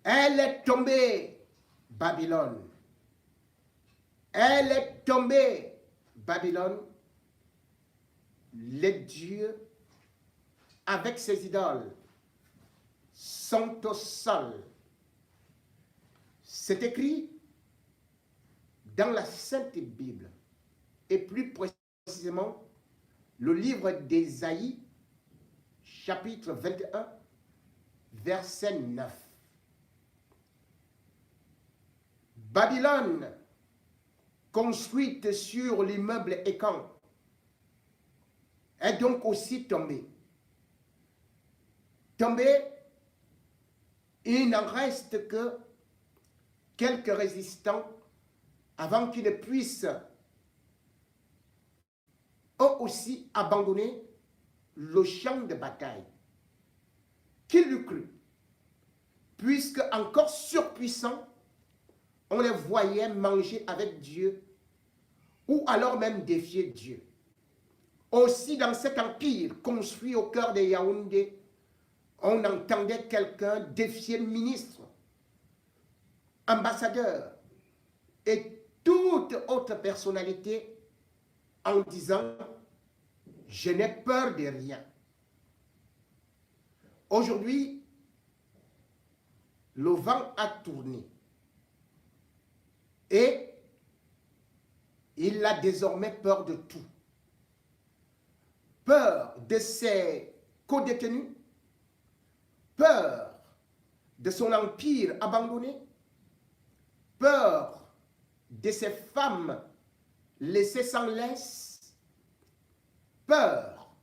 Elle est tombée, Babylone. Elle est tombée, Babylone. Les dieux, avec ses idoles, sont au sol. C'est écrit dans la Sainte Bible, et plus précisément le livre d'Ésaïe, chapitre 21, verset 9. Babylone, construite sur l'immeuble Écan, est donc aussi tombée. Tombée, il n'en reste que quelques résistants avant qu'ils ne puissent eux aussi abandonner le champ de bataille. Qui l'eût cru? Puisque encore surpuissants, on les voyait manger avec Dieu ou alors même défier Dieu. Aussi dans cet empire construit au cœur de Yaoundé, on entendait quelqu'un défier le ministre, ambassadeur et toute autre personnalité en disant « Je n'ai peur de rien ». Aujourd'hui, le vent a tourné et il a désormais peur de tout. Peur de ses co-détenus, peur de son empire abandonné, peur de ses femmes laissées sans laisse, peur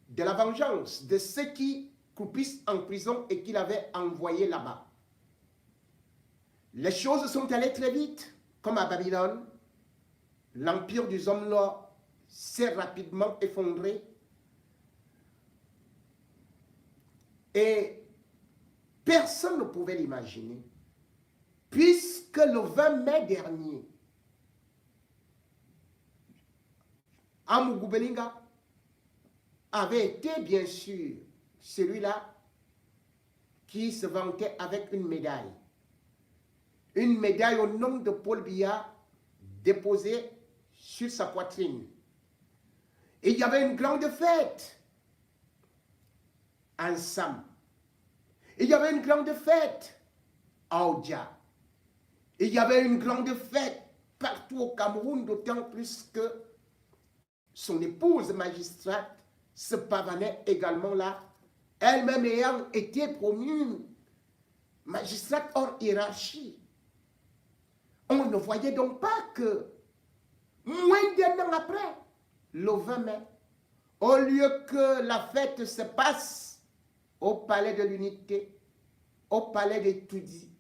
de la vengeance de ceux qui croupissent en prison et qu'il avait envoyés là-bas. Les choses sont allées très vite, comme à Babylone. L'empire du Zomlo s'est rapidement effondré. Et personne ne pouvait l'imaginer, puisque le 20 mai dernier, Amugoubelinga avait été bien sûr celui-là qui se vantait avec une médaille. Une médaille au nom de Paul Biya déposée sur sa poitrine. Et il y avait une grande fête en Sam. Il y avait une grande fête à Oudja. Il y avait une grande fête partout au Cameroun, d'autant plus que son épouse magistrate se pavanait également là, elle-même ayant été promue magistrate hors hiérarchie. On ne voyait donc pas que, moins d'un an après, le 20 mai, au lieu que la fête se passe au palais de l'Unité, au palais des Toudis,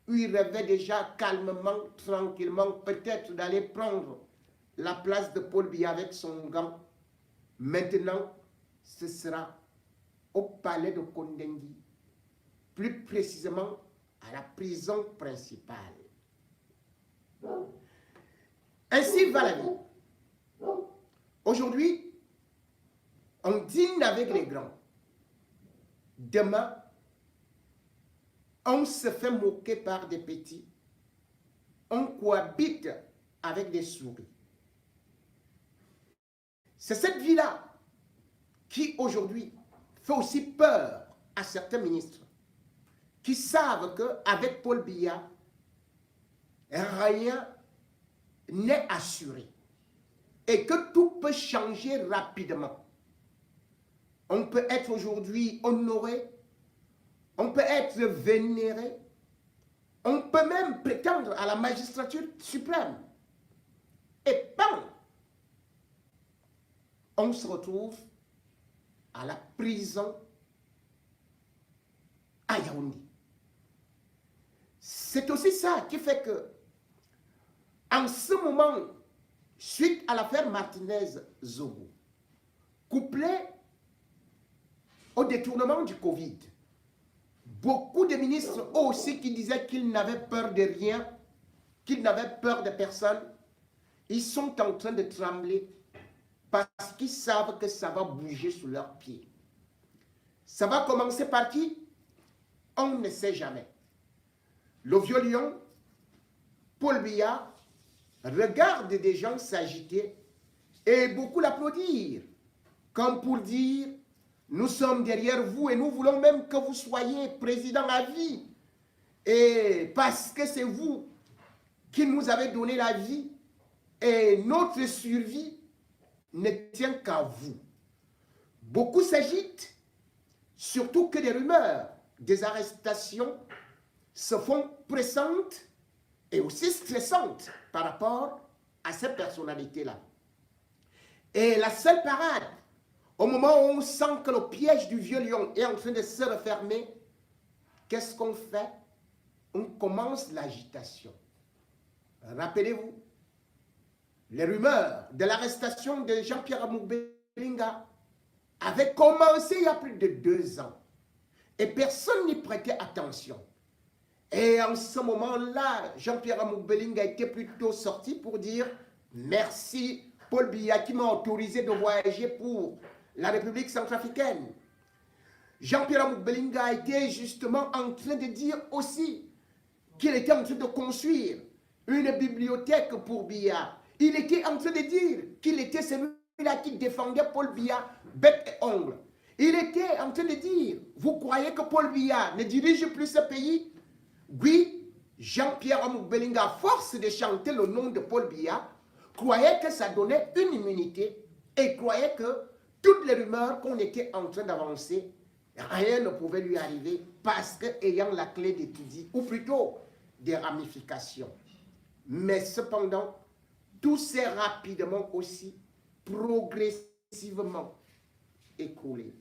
où il rêvait déjà calmement, tranquillement, peut-être d'aller prendre la place de Paul Biya avec son gant. Maintenant, ce sera au palais de Kondengui, plus précisément à la prison principale. Ainsi va la vie. Aujourd'hui, on dîne avec les grands. Demain, on se fait moquer par des petits. On cohabite avec des souris. C'est cette vie-là qui, aujourd'hui, fait aussi peur à certains ministres qui savent qu'avec Paul Biya, rien n'est assuré et que tout peut changer rapidement. On peut être aujourd'hui honoré, on peut être vénéré, on peut même prétendre à la magistrature suprême. Et bam, on se retrouve à la prison à Yaoundé. C'est aussi ça qui fait que, en ce moment, suite à l'affaire Martinez-Zogo, couplé au détournement du Covid, beaucoup de ministres aussi qui disaient qu'ils n'avaient peur de rien, qu'ils n'avaient peur de personne, ils sont en train de trembler parce qu'ils savent que ça va bouger sous leurs pieds. Ça va commencer par qui? On ne sait jamais. le vieux lion, Paul Biya, regarde des gens s'agiter et beaucoup l'applaudir, comme pour dire, nous sommes derrière vous et nous voulons même que vous soyez président à vie. Et parce que c'est vous qui nous avez donné la vie et notre survie ne tient qu'à vous. Beaucoup s'agitent, surtout que des rumeurs, des arrestations se font pressantes et aussi stressantes par rapport à ces personnalités-là. Et la seule parade, au moment où on sent que le piège du vieux lion est en train de se refermer, qu'est-ce qu'on fait? On commence l'agitation. Rappelez-vous, les rumeurs de l'arrestation de Jean-Pierre Amour-Bellinga avaient commencé il y a plus de 2 ans. Et personne n'y prêtait attention. Et en ce moment-là, Jean-Pierre Amour-Bellinga était plutôt sorti pour dire « Merci Paul Biya qui m'a autorisé de voyager pour la République centrafricaine ». Jean-Pierre Amour-Bellinga était justement en train de dire aussi qu'il était en train de construire une bibliothèque pour Biya. Il était en train de dire qu'il était celui-là qui défendait Paul Biya bec et ongle. Il était en train de dire, vous croyez que Paul Biya ne dirige plus ce pays? Oui, Jean-Pierre Amour-Bellinga, à force de chanter le nom de Paul Biya, croyait que ça donnait une immunité et croyait que toutes les rumeurs qu'on était en train d'avancer, rien ne pouvait lui arriver parce qu'ayant la clé d'étudier, ou plutôt des ramifications. Mais cependant, tout s'est rapidement aussi, progressivement écroulé,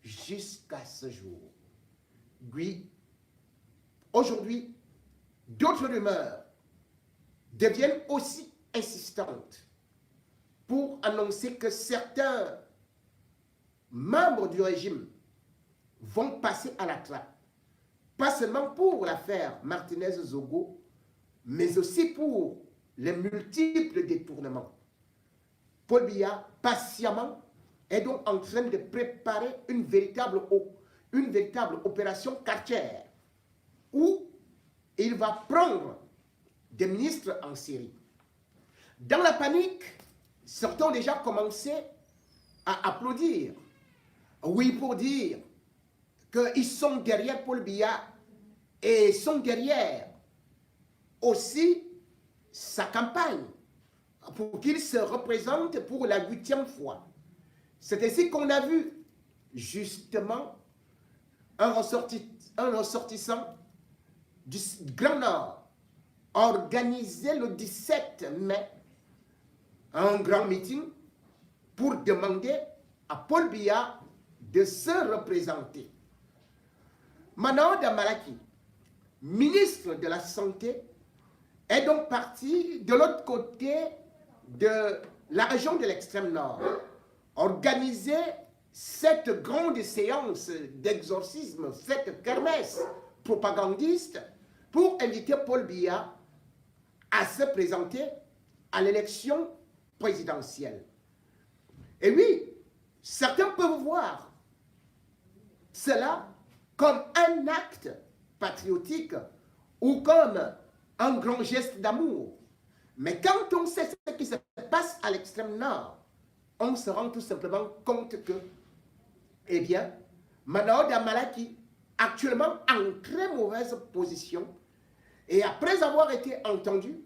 jusqu'à ce jour. Oui, aujourd'hui, d'autres rumeurs deviennent aussi insistantes pour annoncer que certains membres du régime vont passer à la trappe, pas seulement pour l'affaire Martinez-Zogo, mais aussi pour les multiples détournements. Paul Biya, patiemment, est donc en train de préparer une véritable opération quartière où il va prendre des ministres en série. Dans la panique, certains ont déjà commencé à applaudir. Oui, pour dire qu'ils sont derrière Paul Biya et sont derrière aussi sa campagne pour qu'il se représente pour la 8e fois. C'est ainsi qu'on a vu justement un ressortissant du Grand Nord organiser le 17 mai un grand meeting pour demander à Paul Biya de se représenter. Manao Damalaki, ministre de la Santé, est donc parti de l'autre côté de la région de l'extrême nord, organiser cette grande séance d'exorcisme, cette kermesse propagandiste pour inviter Paul Biya à se présenter à l'élection présidentielle. Et oui, certains peuvent voir cela comme un acte patriotique ou comme un grand geste d'amour. Mais quand on sait ce qui se passe à l'extrême nord, on se rend tout simplement compte que, eh bien, Manao Damalaki, actuellement en très mauvaise position, et après avoir été entendu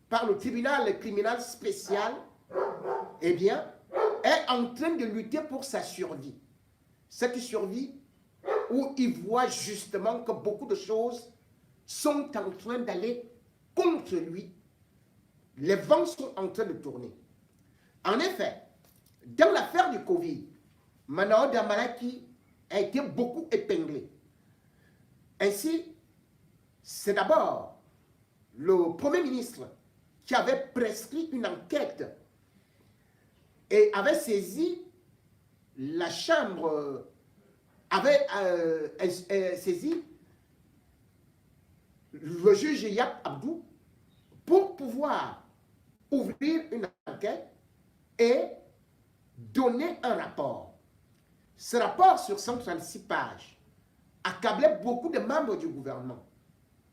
par le tribunal criminel spécial, eh bien, est en train de lutter pour sa survie. Cette survie où il voit justement que beaucoup de choses sont en train d'aller contre lui. Les vents sont en train de tourner. En effet, dans l'affaire du Covid, Manao Damalaki a été beaucoup épinglé. Ainsi, c'est d'abord le Premier ministre qui avait prescrit une enquête et avait saisi la Chambre, avait saisi le juge Yap Abdou pour pouvoir ouvrir une enquête et donner un rapport. Ce rapport sur 136 pages accablait beaucoup de membres du gouvernement.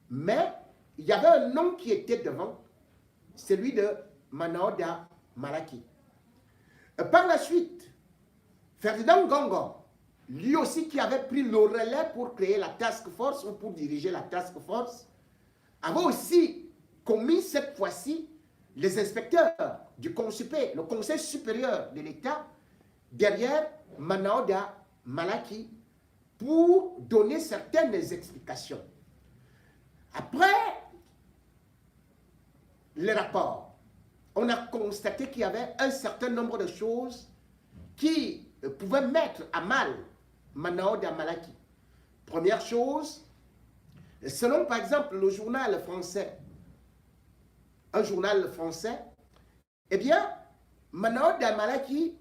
Mais il y avait un nom qui était devant, celui de Manaoda Malaki. Par la suite, Ferdinand Gongo, lui aussi qui avait pris le relais pour créer la task force ou pour diriger la task force, avait aussi commis cette fois-ci les inspecteurs du CONSUPE, le Conseil supérieur de l'État, derrière Manaoda Malaki, pour donner certaines explications. Après les rapports, on a constaté qu'il y avait un certain nombre de choses qui pouvaient mettre à mal Manaoda Malaki. Première chose, selon par exemple le journal français, un journal français, eh bien, Manaoda Malaki,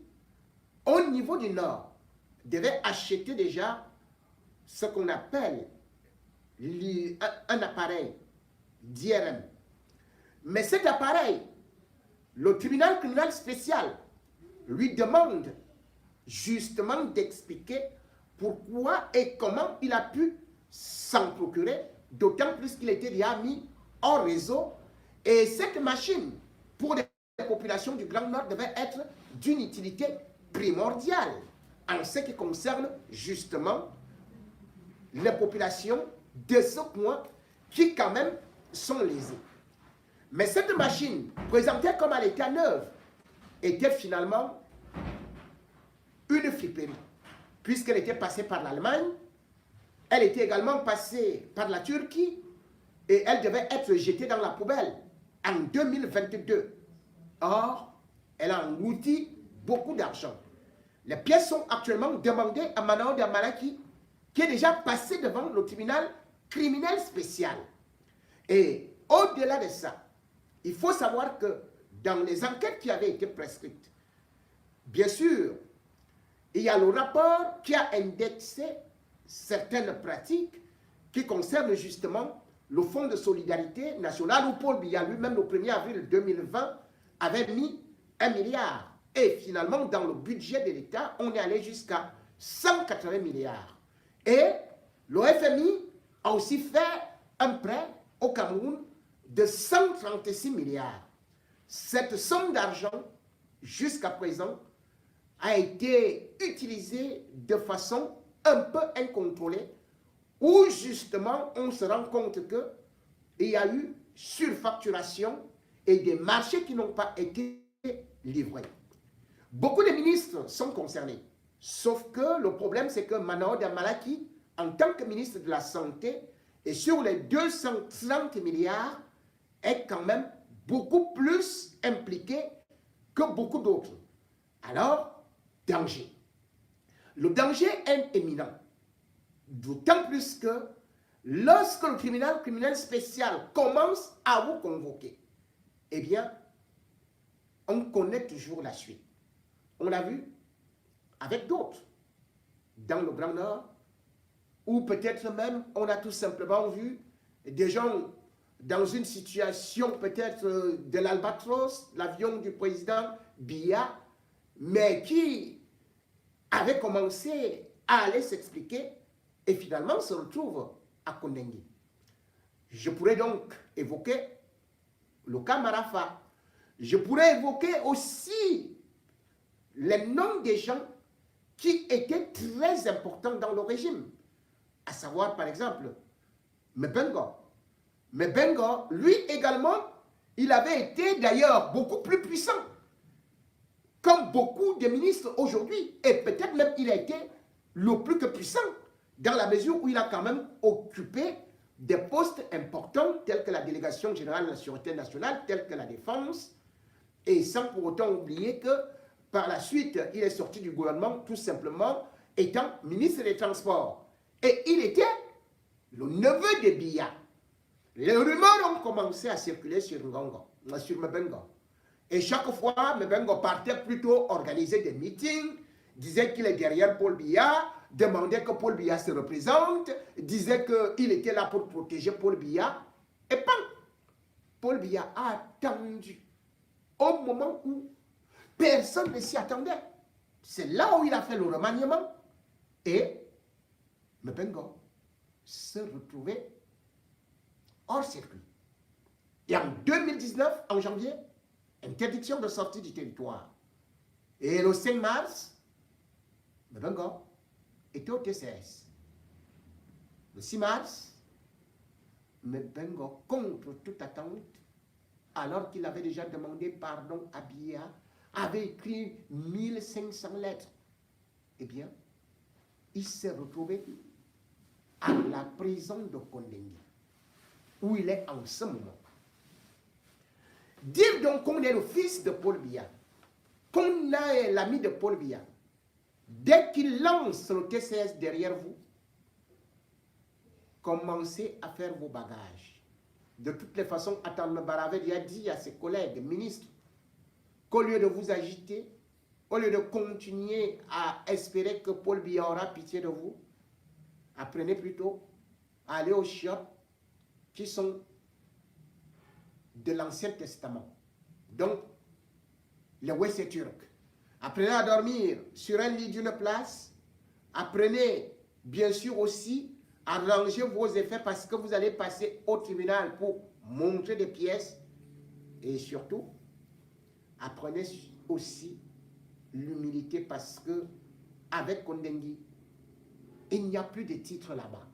au niveau du Nord, devait acheter déjà ce qu'on appelle un appareil d'IRM. Mais cet appareil, le tribunal criminel spécial lui demande justement d'expliquer pourquoi et comment il a pu s'en procurer, d'autant plus qu'il était déjà mis hors réseau. Et cette machine, pour les populations du Grand Nord, devait être d'une utilité primordiale en ce qui concerne justement les populations de ce coin qui quand même sont lésées. Mais cette machine, présentée comme à l'état neuf, était finalement une friperie, puisqu'elle était passée par l'Allemagne, elle était également passée par la Turquie, et elle devait être jetée dans la poubelle en 2022. Or, elle a englouti beaucoup d'argent. Les pièces sont actuellement demandées à Manaoda Malaki, qui est déjà passé devant le tribunal criminel spécial. Et au-delà de ça, il faut savoir que dans les enquêtes qui avaient été prescrites, bien sûr, il y a le rapport qui a indexé certaines pratiques qui concernent justement le Fonds de solidarité nationale où Paul Biya lui-même, le 1er avril 2020, avait mis 1 milliard. Et finalement, dans le budget de l'État, on est allé jusqu'à 180 milliards. Et le FMI a aussi fait un prêt au Cameroun de 136 milliards. Cette somme d'argent, jusqu'à présent, a été utilisée de façon un peu incontrôlée, où justement on se rend compte qu'il y a eu surfacturation et des marchés qui n'ont pas été livrés. Beaucoup de ministres sont concernés, sauf que le problème c'est que Manaoda Malaki, en tant que ministre de la Santé, et sur les 230 milliards, est quand même beaucoup plus impliqué que beaucoup d'autres. Alors, danger. Le danger est imminent. D'autant plus que lorsque le tribunal criminel spécial commence à vous convoquer, eh bien, on connaît toujours la suite. On l'a vu avec d'autres dans le Grand Nord, ou peut-être même on a tout simplement vu des gens dans une situation peut-être de l'Albatros, l'avion du président Biya, mais qui avait commencé à aller s'expliquer et finalement se retrouve à Kondengi. Je pourrais donc évoquer le cas Marafa. Je pourrais évoquer aussi les noms des gens qui étaient très importants dans le régime, à savoir par exemple Mebengo. Mebengo, lui également, il avait été d'ailleurs beaucoup plus puissant, comme beaucoup de ministres aujourd'hui, et peut-être même il a été le plus que puissant, dans la mesure où il a quand même occupé des postes importants, tels que la délégation générale de la Sûreté nationale, tels que la défense, et sans pour autant oublier que par la suite, il est sorti du gouvernement tout simplement étant ministre des Transports. Et il était le neveu de Biya. Les rumeurs ont commencé à circuler sur Mebengo. Et chaque fois, Mebengo partait plutôt organiser des meetings, disait qu'il est derrière Paul Biya, demandait que Paul Biya se représente, disait qu'il était là pour protéger Paul Biya. Et bam, Paul Biya a attendu au moment où personne ne s'y attendait. C'est là où il a fait le remaniement. Et Mebengo se retrouver hors circuit. Et en 2019, en janvier, interdiction de sortie du territoire. Et le 5 mars, Mbengo était au TCS. Le 6 mars, Mbengo, contre toute attente, alors qu'il avait déjà demandé pardon à Biya, avait écrit 1500 lettres. Eh bien, il s'est retrouvé à la prison de Kondengui, où il est en ce moment. Dire donc qu'on est le fils de Paul Biya, qu'on est l'ami de Paul Biya, dès qu'il lance le TCS derrière vous, commencez à faire vos bagages. De toutes les façons, Atan Baravel a dit à ses collègues ministres qu'au lieu de vous agiter, au lieu de continuer à espérer que Paul Biya aura pitié de vous, apprenez plutôt à aller aux chiottes qui sont de l'Ancien Testament. Donc, les Wessé turcs. Apprenez à dormir sur un lit d'une place. Apprenez, bien sûr, aussi à ranger vos effets parce que vous allez passer au tribunal pour montrer des pièces. Et surtout, apprenez aussi l'humilité parce que avec Kondengui, il n'y a plus de titres là-bas.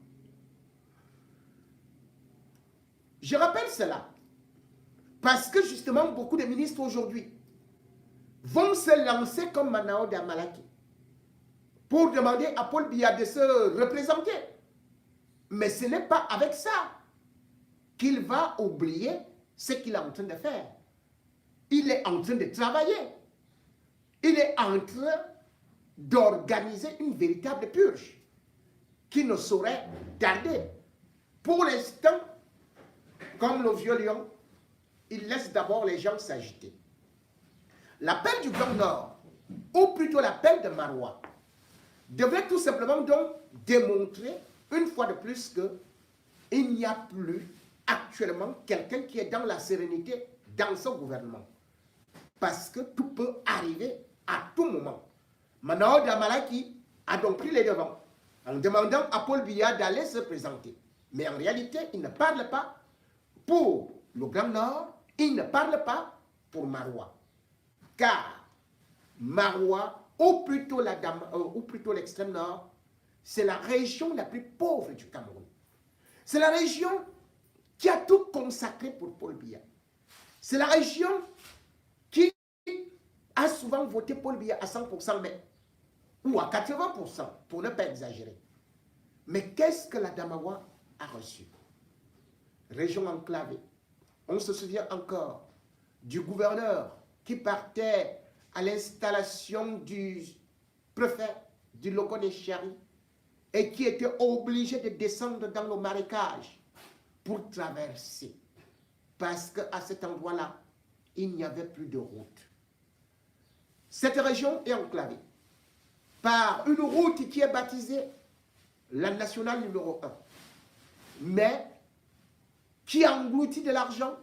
Je rappelle cela parce que justement, beaucoup de ministres aujourd'hui vont se lancer comme Manao Damalaki pour demander à Paul Biya de se représenter. Mais ce n'est pas avec ça qu'il va oublier ce qu'il est en train de faire. Il est en train de travailler. Il est en train d'organiser une véritable purge qui ne saurait tarder. Pour l'instant, comme le vieux lion, il laisse d'abord les gens s'agiter. L'appel du Grand Nord, ou plutôt l'appel de Maroua, devrait tout simplement donc démontrer une fois de plus qu'il n'y a plus actuellement quelqu'un qui est dans la sérénité dans son gouvernement. Parce que tout peut arriver à tout moment. Manao Damalaki a donc pris les devants en demandant à Paul Biya d'aller se présenter. Mais en réalité, il ne parle pas pour le Grand Nord, il ne parle pas pour Maroua. Car Maroua, ou plutôt l'extrême nord, c'est la région la plus pauvre du Cameroun. C'est la région qui a tout consacré pour Paul Biya. C'est la région qui a souvent voté Paul Biya à 100%, mais, ou à 80%, pour ne pas exagérer. Mais qu'est-ce que la Damawa a reçu? Région enclavée. On se souvient encore du gouverneur qui partait à l'installation du préfet du Lokone-Chari et qui était obligé de descendre dans le marécage pour traverser. Parce qu'à cet endroit-là, il n'y avait plus de route. Cette région est enclavée par une route qui est baptisée la nationale numéro 1, mais qui engloutit de l'argent.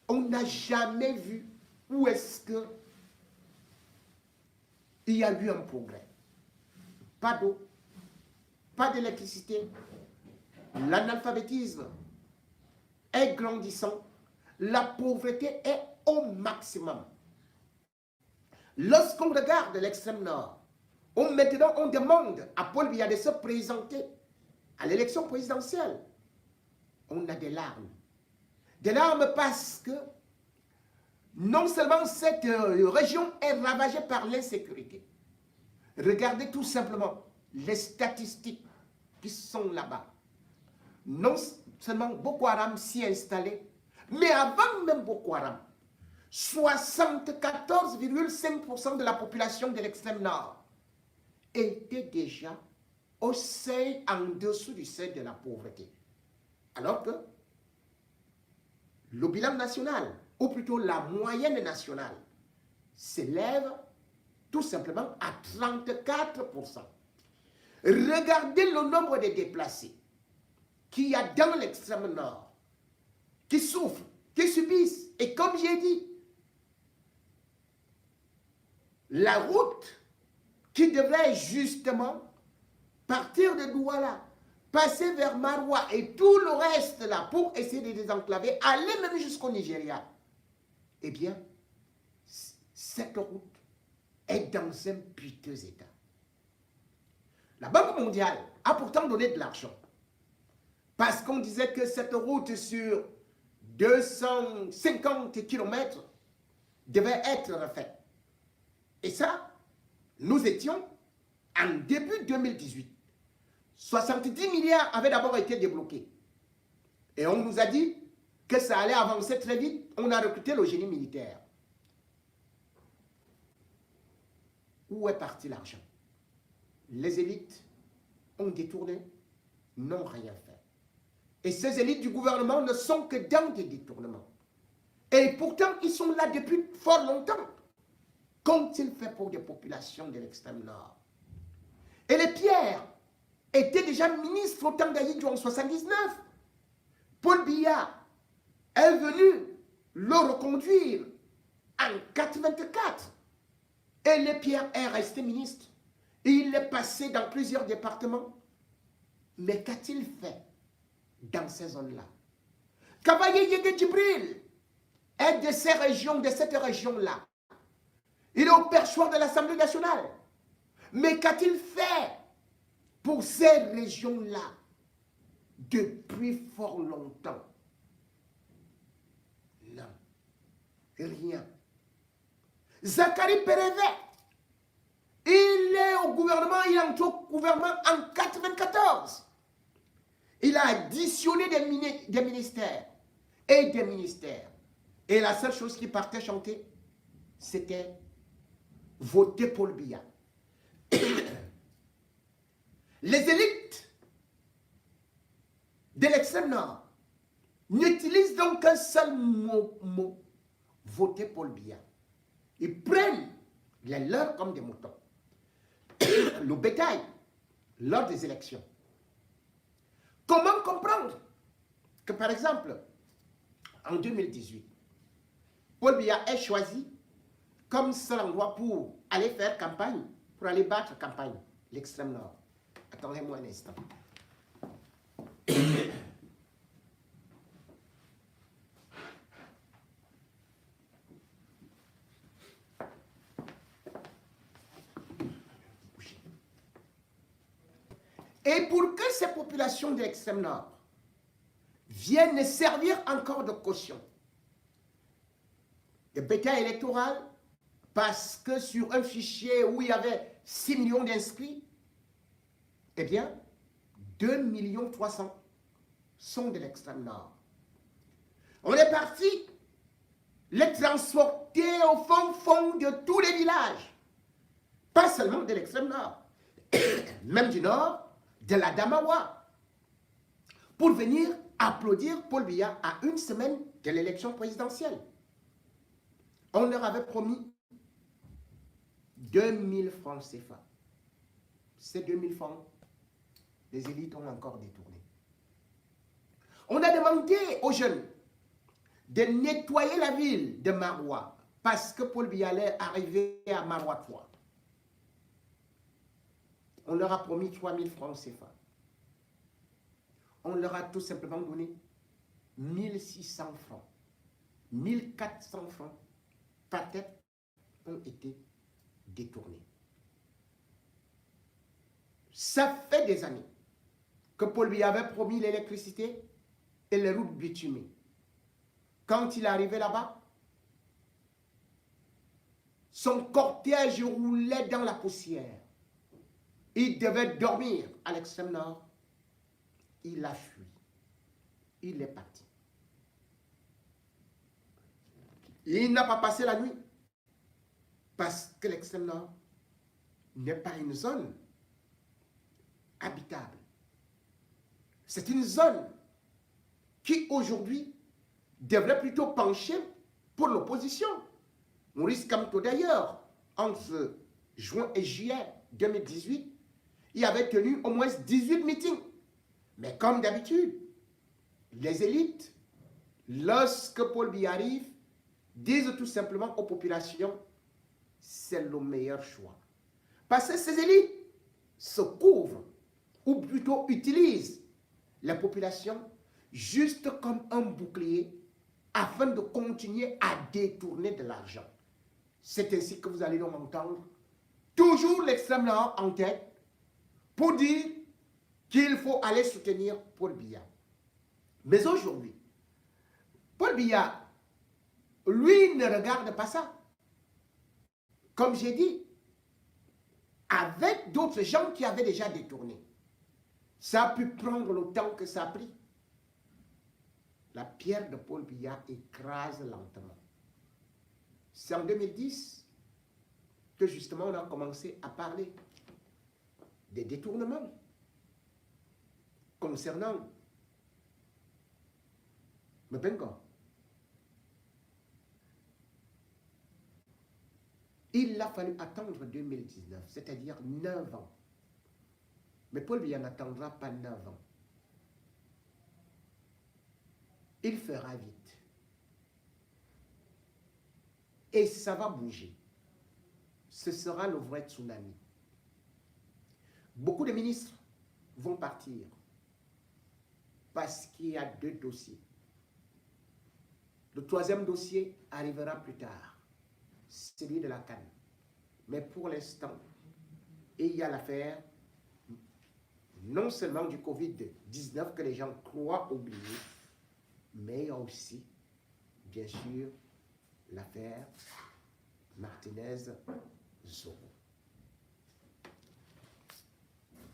On n'a jamais vu où est-ce que il y a eu un progrès. Pas d'eau, pas d'électricité, l'analphabétisme est grandissant, la pauvreté est au maximum. Lorsqu'on regarde l'extrême nord, maintenant on demande à Paul Biya de se présenter à l'élection présidentielle. On a des larmes. Des larmes parce que non seulement cette région est ravagée par l'insécurité. Regardez tout simplement les statistiques qui sont là-bas. Non seulement Boko Haram s'y est installé, mais avant même Boko Haram, 74,5% de la population de l'extrême nord était déjà au seuil, en dessous du seuil de la pauvreté. Alors que le bilan national, ou plutôt la moyenne nationale, s'élève tout simplement à 34%. Regardez le nombre de déplacés qu'il y a dans l'extrême nord, qui souffrent, qui subissent. Et comme j'ai dit, la route qui devrait justement partir de Douala, passer vers Maroua et tout le reste là pour essayer de désenclaver, aller même jusqu'au Nigeria, eh bien, cette route est dans un piteux état. La Banque mondiale a pourtant donné de l'argent parce qu'on disait que cette route sur 250 km devait être refaite. Et ça, nous étions en début 2018. 70 milliards avaient d'abord été débloqués. Et on nous a dit que ça allait avancer très vite. On a recruté le génie militaire. Où est parti l'argent? Les élites ont détourné, n'ont rien fait. Et ces élites du gouvernement ne sont que dans des détournements. Et pourtant, ils sont là depuis fort longtemps. Qu'ont-ils fait pour des populations de l'extrême nord? Et les Pierre était déjà ministre au temps d'Aïdjo en 1979. Paul Biya est venu le reconduire en 1984. Et les Pierre est resté ministre. Il est passé dans plusieurs départements. Mais qu'a-t-il fait dans ces zones-là? Kabaye Yege Djibril est de ces régions, de cette région-là. Il est au perchoir de l'Assemblée nationale. Mais qu'a-t-il fait pour ces régions-là depuis fort longtemps? Non, rien. Zachary Pérévé, il est au gouvernement, il est au gouvernement en 1994. Il a additionné des ministères et des ministères. Et la seule chose qui partait chanter, c'était voter Paul Biya. Les élites de l'extrême nord n'utilisent donc qu'un seul mot, voter Paul Biya. Ils prennent les leurs comme des moutons. Le bétail lors des élections. Comment comprendre que, par exemple, en 2018, Paul Biya est choisi comme seul endroit pour aller faire campagne, pour aller battre campagne, l'extrême nord? Attendez-moi un instant. Et pour que ces populations de l'extrême nord viennent servir encore de caution, le bétail électoral, parce que sur un fichier où il y avait 6 millions d'inscrits, eh bien, 2,3 millions sont de l'extrême nord. On est parti les transporter au fond de tous les villages, pas seulement de l'extrême nord, même du nord, de la Damawa, pour venir applaudir Paul Biya à une semaine de l'élection présidentielle. On leur avait promis 2000 francs CFA. Ces 2000 francs, les élites ont encore détourné. On a demandé aux jeunes de nettoyer la ville de Maroua parce que Paul Biya allait arriver à Maroua 3. On leur a promis 3000 francs CFA. On leur a tout simplement donné 1600 francs. 1400 francs par tête ont été détournés. Ça fait des années que Paul Biya avait promis l'électricité et les routes bitumées. Quand il est arrivé là-bas, son cortège roulait dans la poussière. Il devait dormir à l'extrême nord. Il a fui. Il est parti. Il n'a pas passé la nuit parce que l'extrême nord n'est pas une zone habitable. C'est une zone qui aujourd'hui devrait plutôt pencher pour l'opposition. Maurice Kamto d'ailleurs, entre juin et juillet 2018, il avait tenu au moins 18 meetings. Mais comme d'habitude, les élites, lorsque Paul Biya arrive, disent tout simplement aux populations, c'est le meilleur choix. Parce que ces élites se couvrent, ou plutôt utilisent la population juste comme un bouclier afin de continuer à détourner de l'argent. C'est ainsi que vous allez donc entendre toujours l'extrême droite en tête pour dire qu'il faut aller soutenir Paul Biya. Mais aujourd'hui, Paul Biya, lui, ne regarde pas ça. Comme j'ai dit, avec d'autres gens qui avaient déjà détourné. Ça a pu prendre le temps que ça a pris. La pierre de Paul Biya écrase lentement. C'est en 2010 que justement on a commencé à parler des détournements concernant Mbengo. Il a fallu attendre 2019, c'est-à-dire 9 ans. Mais Paul Biya n'attendra pas 9 ans. Il fera vite. Et ça va bouger. Ce sera le vrai tsunami. Beaucoup de ministres vont partir parce qu'il y a 2 dossiers. Le 3e dossier arrivera plus tard, celui de la CAN. Mais pour l'instant, il y a l'affaire non seulement du Covid-19 que les gens croient oublier, mais il y a aussi, bien sûr, l'affaire Martinez-Zoro.